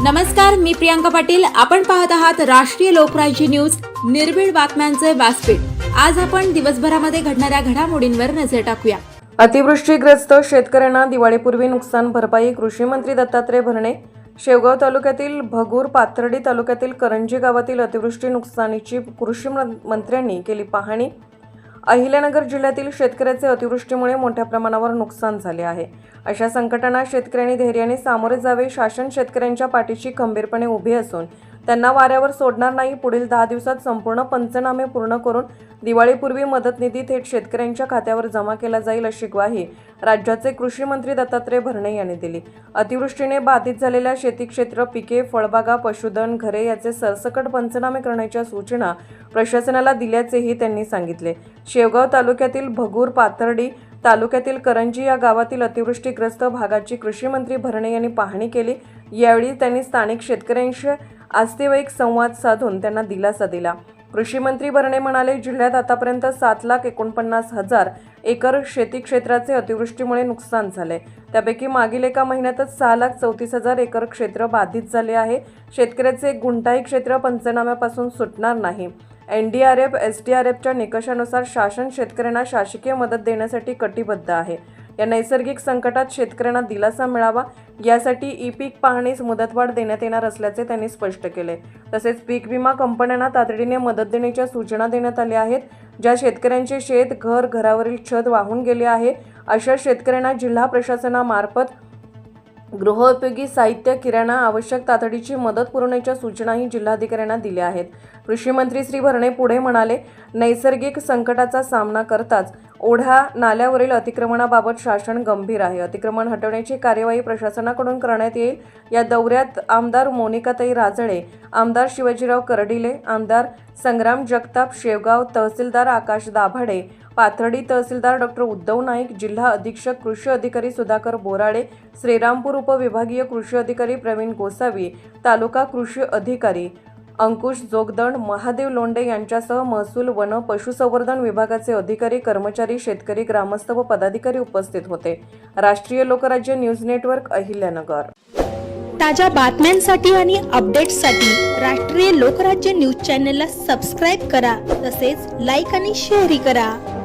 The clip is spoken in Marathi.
नमस्कार, मी प्रियांका पाटील. आपण पाहत आहात राष्ट्रीय लोकराज्य न्यूज, निर्भीड बातम्यांचे व्यासपीठ. आज आपण दिवसभरामध्ये घडणाऱ्या घडामोडींवर नजर टाकूया. अतिवृष्टीग्रस्त शेतकऱ्यांना दिवाळीपूर्वी नुकसान भरपाई. कृषी मंत्री दत्तात्रय भरणे. शेवगाव तालुक्यातील भगूर, पाथर्डी तालुक्यातील करंजी गावातील अतिवृष्टी नुकसानीची कृषी मंत्र्यांनी केली पाहणी. अहिल्यानगर जिल्ह्यातील शेतकऱ्याचे अतिवृष्टीमुळे मोठ्या प्रमाणावर नुकसान झाले आहे. अशा संकटांना शेतकऱ्यांनी धैर्याने सामोरे जावे. शासन शेतकऱ्यांच्या पाठीशी खंबीरपणे उभे असून त्यांना वाऱ्यावर सोडणार नाही. पुढील 10 दिवसात संपूर्ण पंचनामे पूर्ण करून दिवाळीपूर्वी मदत निधी थेट शेतकऱ्यांच्या खात्यावर जमा केला जाईल, अशी ग्वाही राज्याचे कृषी मंत्री दत्तात्रय भरणे यांनी दिली. अतिवृष्टीने बाधित झालेल्या शेती क्षेत्र, पिके, फळबागा, पशुधन, घरे याचे सरसकट पंचनामे करण्याच्या सूचना प्रशासनाला दिल्याचेही त्यांनी सांगितले. शेवगाव तालुक्यातील भगूर, पाथर्डी तालुक्यातील करंजी या गावातील अतिवृष्टीग्रस्त भागाची कृषी मंत्री भरणे यांनी पाहणी केली. यावेळी त्यांनी स्थानिक शेतकऱ्यांशी वास्तविक संवाद साधून त्यांना दिलासा दिला. कृषी मंत्री भरणे म्हणाले, जिल्ह्यात आतापर्यंत 7,49,000 एकर शेती क्षेत्राचे अतिवृष्टीमुळे नुकसान झाले. त्यापैकी मागील एका महिन्यातच 6,34,000 एकर क्षेत्र बाधित झाले आहे. शेतकऱ्याचे एक गुंठाही क्षेत्र पंचनाम्यापासून सुटणार नाही. NDRF, SDRFच्या निकषानुसार शासन शेतकऱ्यांना शासकीय मदत देण्यासाठी कटिबद्ध आहे. या नैसर्गिक संकटात शेतकऱ्यांना दिलासा मिळावा यासाठी ई-पीक पाहणीस मुदतवाढ देण्यात येणार असल्याचे त्यांनी स्पष्ट केले. तसेच पीक विमा कंपन्यांना तातडीने मदत देण्याच्या सूचना देण्यात आल्या आहेत. ज्या शेतकऱ्यांचे शेत, घरावरील छत वाहून गेले आहे, अशा शेतकऱ्यांना जिल्हा प्रशासनामार्फत गृहोपयोगी साहित्य, किराणा, आवश्यक तातडीची मदत पुरवण्याच्या सूचनाही जिल्हाधिकाऱ्यांना दिल्या आहेत. कृषी मंत्री श्री भरणे पुढे म्हणाले, नैसर्गिक संकटाचा सामना करताच ओढा नाल्यावरील अतिक्रमणाबाबत शासन गंभीर आहे. अतिक्रमण हटवण्याची कार्यवाही प्रशासनाकडून करण्यात येईल. या दौऱ्यात आमदार मोनिकाताई राजळे, आमदार शिवाजीराव करडिले, आमदार संग्राम जगताप, शेवगाव तहसीलदार आकाश दाभाडे, पाथर्डी तहसीलदार डॉ. उद्धव नाईक, जिल्हा अधीक्षक कृषी अधिकारी सुधाकर बोराडे, श्रीरामपूर उपविभागीय कृषी अधिकारी प्रवीण गोसावी, तालुका कृषी अधिकारी अंकुश जोगदंड, महादेव लोंढे यांच्यासह महसूल, वन, पशुसंवर्धन विभागाचे अधिकारी, कर्मचारी, शेतकरी, ग्रामस्थ व पदाधिकारी उपस्थित होते. राष्ट्रीय लोकराज्य न्यूज नेटवर्क, अहिल्यानगर. ताज्या बातम्यांसाठी आणि अपडेट्ससाठी राष्ट्रीय लोकराज्य न्यूज चॅनलला सबस्क्राईब करा. तसेच लाईक आणि शेअरही करा.